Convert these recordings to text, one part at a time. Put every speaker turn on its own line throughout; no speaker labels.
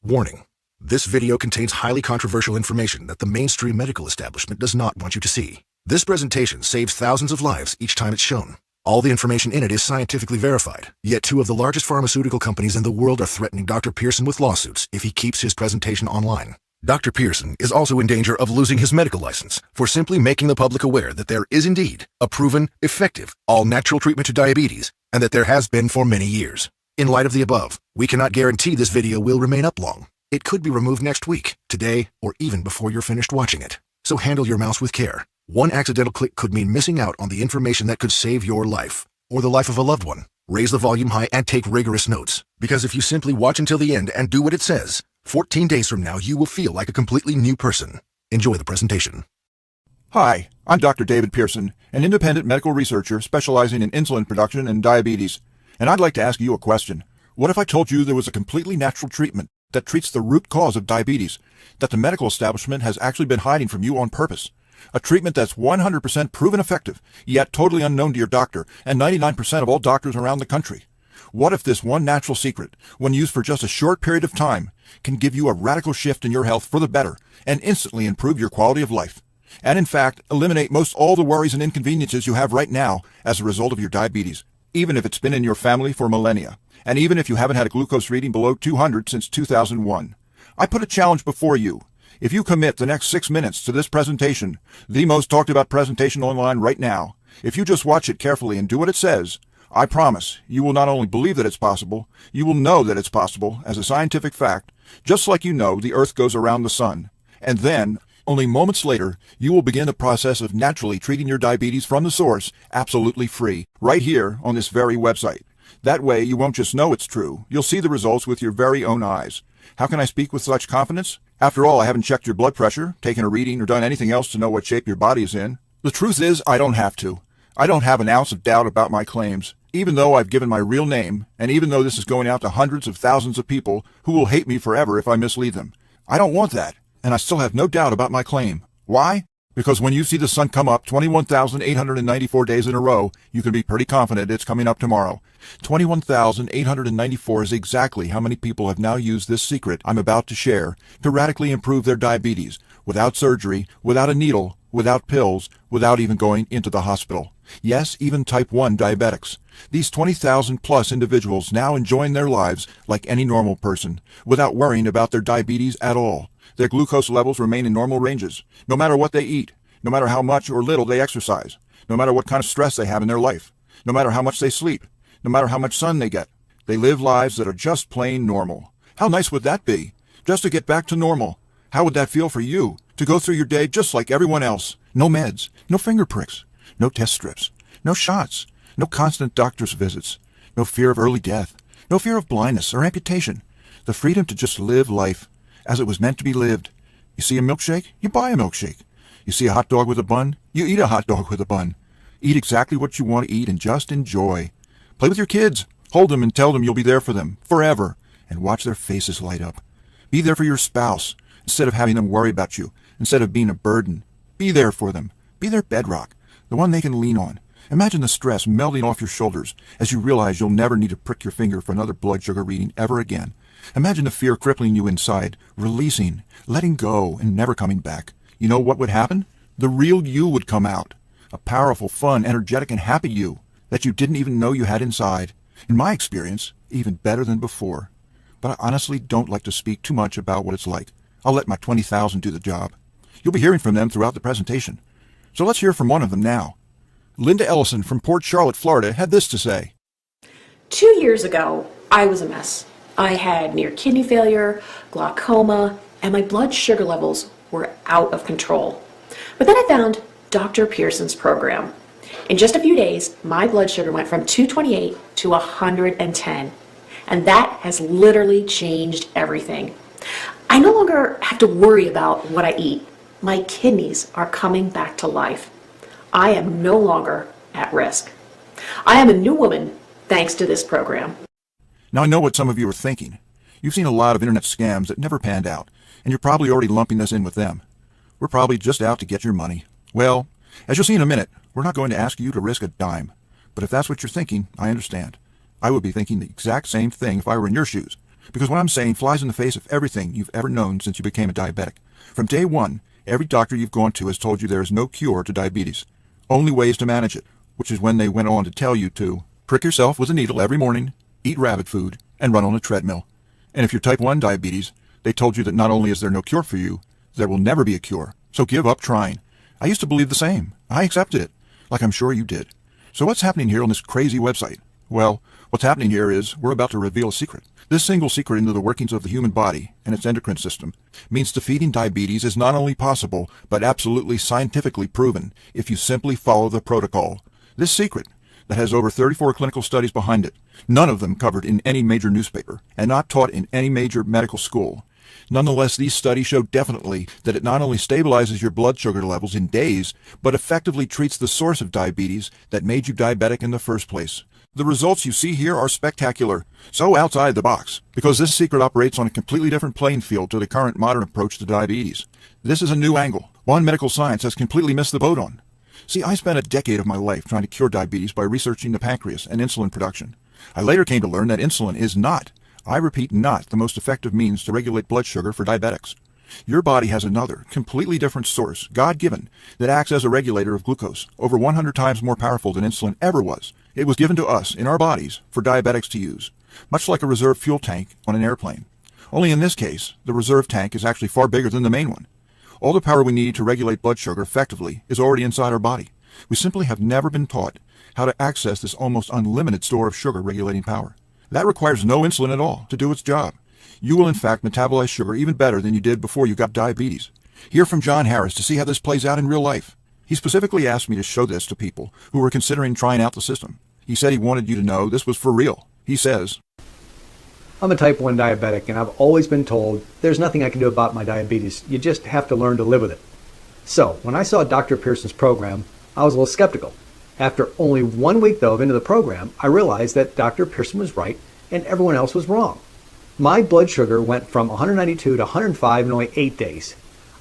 Warning: this video contains highly controversial information that the mainstream medical establishment does not want you to see. This presentation saves thousands of lives each time it's shown. All the information in it is scientifically verified, yet two of the largest pharmaceutical companies in the world are threatening Dr. Pearson with lawsuits if he keeps his presentation online. Dr. Pearson is also in danger of losing his medical license for simply making the public aware that there is indeed a proven, effective, all-natural treatment to diabetes, and that there has been for many years. In light of the above, we cannot guarantee this video will remain up long. It could be removed next week, today, or even before you're finished watching it. So handle your mouse with care. One accidental click could mean missing out on the information that could save your life, or the life of a loved one. Raise the volume high and take rigorous notes, because if you simply watch until the end and do what it says, 14 days from now you will feel like a completely new person. Enjoy the presentation.
Hi, I'm Dr. David Pearson, an independent medical researcher specializing in insulin production and diabetes. And I'd like to ask you a question. What if I told you there was a completely natural treatment that treats the root cause of diabetes, that the medical establishment has actually been hiding from you on purpose? A treatment that's 100% proven effective, yet totally unknown to your doctor and 99% of all doctors around the country. What if this one natural secret, when used for just a short period of time, can give you a radical shift in your health for the better and instantly improve your quality of life? And in fact, eliminate most all the worries and inconveniences you have right now as a result of your diabetes, even if it's been in your family for millennia, and even if you haven't had a glucose reading below 200 since 2001. I put a challenge before you. If you commit the next 6 minutes to this presentation, the most talked about presentation online right now, if you just watch it carefully and do what it says, I promise you will not only believe that it's possible, you will know that it's possible as a scientific fact, just like you know the Earth goes around the sun. And then, only moments later, you will begin the process of naturally treating your diabetes from the source, absolutely free, right here on this very website. That way, you won't just know it's true, you'll see the results with your very own eyes. How can I speak with such confidence? After all, I haven't checked your blood pressure, taken a reading, or done anything else to know what shape your body is in. The truth is, I don't have to. I don't have an ounce of doubt about my claims, even though I've given my real name, and even though this is going out to hundreds of thousands of people who will hate me forever if I mislead them. I don't want that, and I still have no doubt about my claim. Why? Because when you see the sun come up 21,894 days in a row, you can be pretty confident it's coming up tomorrow. 21,894 is exactly how many people have now used this secret I'm about to share to radically improve their diabetes, without surgery, without a needle, without pills, without even going into the hospital. Yes, even type 1 diabetics. These 20,000 plus individuals now enjoying their lives like any normal person, without worrying about their diabetes at all. Their glucose levels remain in normal ranges, no matter what they eat, no matter how much or little they exercise, no matter what kind of stress they have in their life, no matter how much they sleep, no matter how much sun they get. They live lives that are just plain normal. How nice would that be? Just to get back to normal. How would that feel for you? To go through your day just like everyone else. No meds, no finger pricks, no test strips, no shots, no constant doctor's visits, no fear of early death, no fear of blindness or amputation. The freedom to just live life as it was meant to be lived. You see a milkshake? You buy a milkshake. You see a hot dog with a bun? You eat a hot dog with a bun. Eat exactly what you want to eat and just enjoy. Play with your kids. Hold them and tell them you'll be there for them forever, and watch their faces light up. Be there for your spouse instead of having them worry about you, instead of being a burden. Be there for them. Be their bedrock, the one they can lean on. Imagine the stress melting off your shoulders as you realize you'll never need to prick your finger for another blood sugar reading ever again. Imagine the fear crippling you inside, releasing, letting go, and never coming back. You know what would happen? The real you would come out. A powerful, fun, energetic, and happy you that you didn't even know you had inside. In my experience, even better than before. But I honestly don't like to speak too much about what it's like. I'll let my 20,000 do the job. You'll be hearing from them throughout the presentation. So let's hear from one of them now. Linda Ellison from Port Charlotte, Florida, had this to say.
2 years ago, I was a mess. I had near kidney failure, glaucoma, and my blood sugar levels were out of control. But then I found Dr. Pearson's program. In just a few days, my blood sugar went from 228 to 110. And that has literally changed everything. I no longer have to worry about what I eat. My kidneys are coming back to life. I am no longer at risk. I am a new woman thanks to this program.
Now I know what some of you are thinking. You've seen a lot of internet scams that never panned out, and you're probably already lumping us in with them. We're probably just out to get your money. Well, as you'll see in a minute, we're not going to ask you to risk a dime. But if that's what you're thinking, I understand. I would be thinking the exact same thing if I were in your shoes. because what I'm saying flies in the face of everything you've ever known since you became a diabetic. From day one, every doctor you've gone to has told you there is no cure to diabetes, only ways to manage it, which is when they went on to tell you to prick yourself with a needle every morning, eat rabbit food, and run on a treadmill. And if you're type 1 diabetes, they told you that not only is there no cure for you, there will never be a cure, so give up trying. I used to believe the same. I accepted it, like I'm sure you did. So what's happening here on this crazy website? Well, what's happening here is we're about to reveal a secret. This single secret into the workings of the human body and its endocrine system means defeating diabetes is not only possible, but absolutely scientifically proven if you simply follow the protocol. This secret, that has over 34 clinical studies behind it, none of them covered in any major newspaper, and not taught in any major medical school. Nonetheless, these studies show definitely that it not only stabilizes your blood sugar levels in days, but effectively treats the source of diabetes that made you diabetic in the first place. The results you see here are spectacular, so outside the box, because this secret operates on a completely different playing field to the current modern approach to diabetes. This is a new angle, one medical science has completely missed the boat on. See, I spent a decade of my life trying to cure diabetes by researching the pancreas and insulin production. I later came to learn that insulin is not, I repeat not, the most effective means to regulate blood sugar for diabetics. Your body has another, completely different source, God-given, that acts as a regulator of glucose, over 100 times more powerful than insulin ever was. It was given to us, in our bodies, for diabetics to use, much like a reserve fuel tank on an airplane. Only in this case, the reserve tank is actually far bigger than the main one. All the power we need to regulate blood sugar effectively is already inside our body. We simply have never been taught how to access this almost unlimited store of sugar regulating power. That requires no insulin at all to do its job. You will in fact metabolize sugar even better than you did before you got diabetes. Hear from John Harris to see how this plays out in real life. He specifically asked me to show this to people who were considering trying out the system. He said he wanted you to know this was for real. He says,
I'm a type 1 diabetic, and I've always been told there's nothing I can do about my diabetes. You just have to learn to live with it. So, when I saw Dr. Pearson's program, I was a little skeptical. After only 1 week, though, into the program, I realized that Dr. Pearson was right and everyone else was wrong. My blood sugar went from 192 to 105 in only 8 days.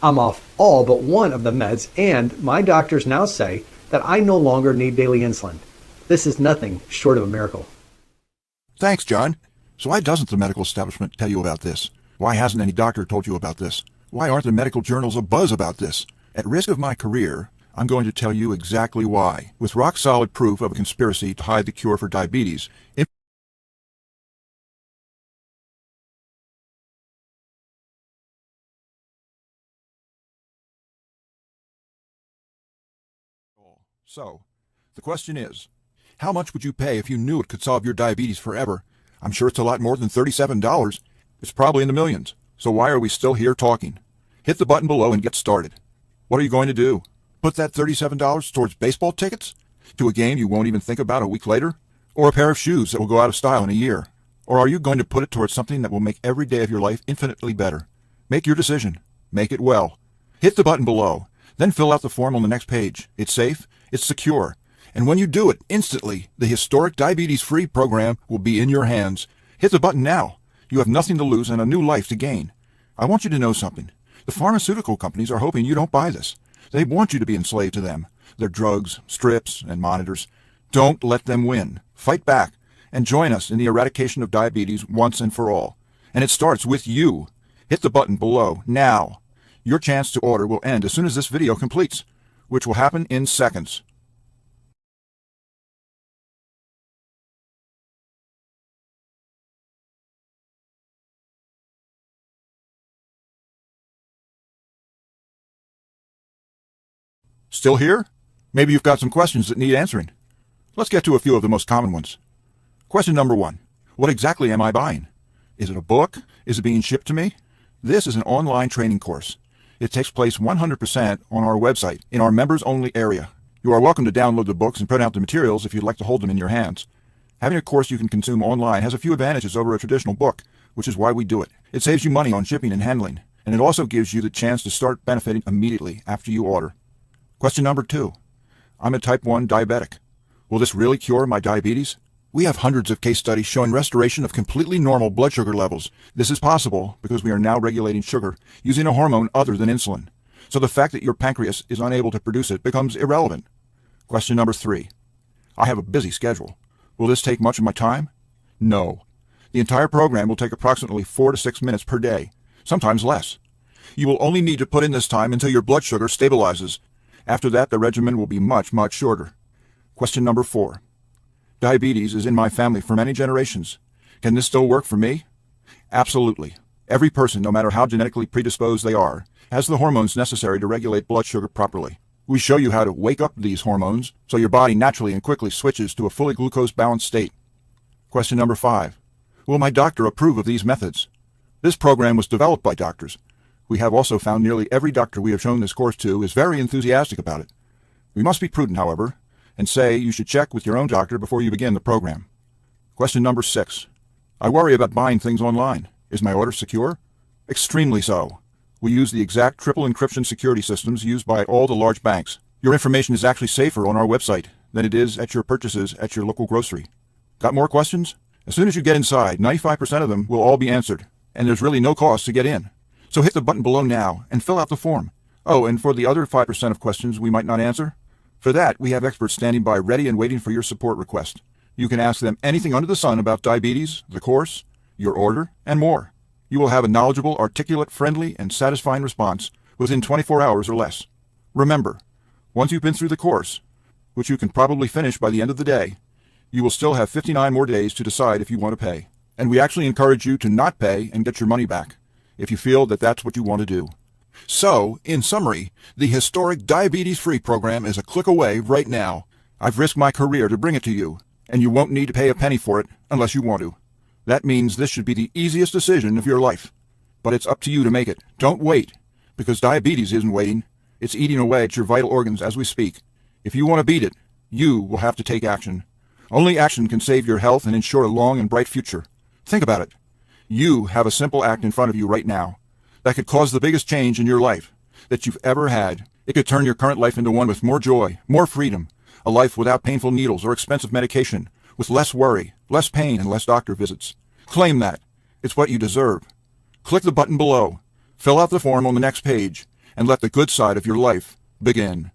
I'm off all but one of the meds, and my doctors now say that I no longer need daily insulin. This is nothing short of a miracle.
Thanks, John. So why doesn't the medical establishment tell you about this? Why hasn't any doctor told you about this? Why aren't the medical journals abuzz about this? At risk of my career, I'm going to tell you exactly why, with rock-solid proof of a conspiracy to hide the cure for diabetes. So, the question is, how much would you pay if you knew it could solve your diabetes forever? I'm sure it's a lot more than $37. It's probably in the millions. So why are we still here talking? Hit the button below and get started. What are you going to do? Put that $37 towards baseball tickets? To a game you won't even think about a week later? Or a pair of shoes that will go out of style in a year? Or are you going to put it towards something that will make every day of your life infinitely better? Make your decision. Make it well. Hit the button below. Then fill out the form on the next page. It's safe. It's secure. And when you do it, instantly, the historic diabetes-free program will be in your hands. Hit the button now. You have nothing to lose and a new life to gain. I want you to know something. The pharmaceutical companies are hoping you don't buy this. They want you to be enslaved to them. Their drugs, strips, and monitors. Don't let them win. Fight back and join us in the eradication of diabetes once and for all. And it starts with you. Hit the button below now. Your chance to order will end as soon as this video completes, which will happen in seconds. Still here? Maybe you've got some questions that need answering. Let's get to a few of the most common ones. Question number 1. What exactly am I buying? Is it a book? Is it being shipped to me? This is an online training course. It takes place 100% on our website, in our members-only area. You are welcome to download the books and print out the materials if you'd like to hold them in your hands. Having a course you can consume online has a few advantages over a traditional book, which is why we do it. It saves you money on shipping and handling, and it also gives you the chance to start benefiting immediately after you order. Question number 2. I'm a type 1 diabetic. Will this really cure my diabetes? We have hundreds of case studies showing restoration of completely normal blood sugar levels. This is possible because we are now regulating sugar using a hormone other than insulin. So the fact that your pancreas is unable to produce it becomes irrelevant. Question number 3. I have a busy schedule. Will this take much of my time? No. The entire program will take approximately 4 to 6 minutes per day, sometimes less. You will only need to put in this time until your blood sugar stabilizes. After that, the regimen will be much, much shorter. Question number 4. Diabetes is in my family for many generations. Can this still work for me? Absolutely. Every person, no matter how genetically predisposed they are, has the hormones necessary to regulate blood sugar properly. We show you how to wake up these hormones so your body naturally and quickly switches to a fully glucose-balanced state. Question number 5. Will my doctor approve of these methods? This program was developed by doctors. We have also found nearly every doctor we have shown this course to is very enthusiastic about it. We must be prudent, however, and say you should check with your own doctor before you begin the program. Question number 6. I worry about buying things online. Is my order secure? Extremely so. We use the exact triple encryption security systems used by all the large banks. Your information is actually safer on our website than it is at your purchases at your local grocery. Got more questions? As soon as you get inside, 95% of them will all be answered, and there's really no cost to get in. So hit the button below now and fill out the form. Oh, and for the other 5% of questions we might not answer, for that we have experts standing by ready and waiting for your support request. You can ask them anything under the sun about diabetes, the course, your order, and more. You will have a knowledgeable, articulate, friendly, and satisfying response within 24 hours or less. Remember, once you've been through the course, which you can probably finish by the end of the day, you will still have 59 more days to decide if you want to pay. And we actually encourage you to not pay and get your money back, if you feel that that's what you want to do. So, in summary, the historic diabetes-free program is a click away right now. I've risked my career to bring it to you, and you won't need to pay a penny for it unless you want to. That means this should be the easiest decision of your life. But it's up to you to make it. Don't wait, because diabetes isn't waiting. It's eating away at your vital organs as we speak. If you want to beat it, you will have to take action. Only action can save your health and ensure a long and bright future. Think about it. You have a simple act in front of you right now that could cause the biggest change in your life that you've ever had. It could turn your current life into one with more joy, more freedom, a life without painful needles or expensive medication, with less worry, less pain, and less doctor visits. Claim that. It's what you deserve. Click the button below, fill out the form on the next page, and let the good side of your life begin.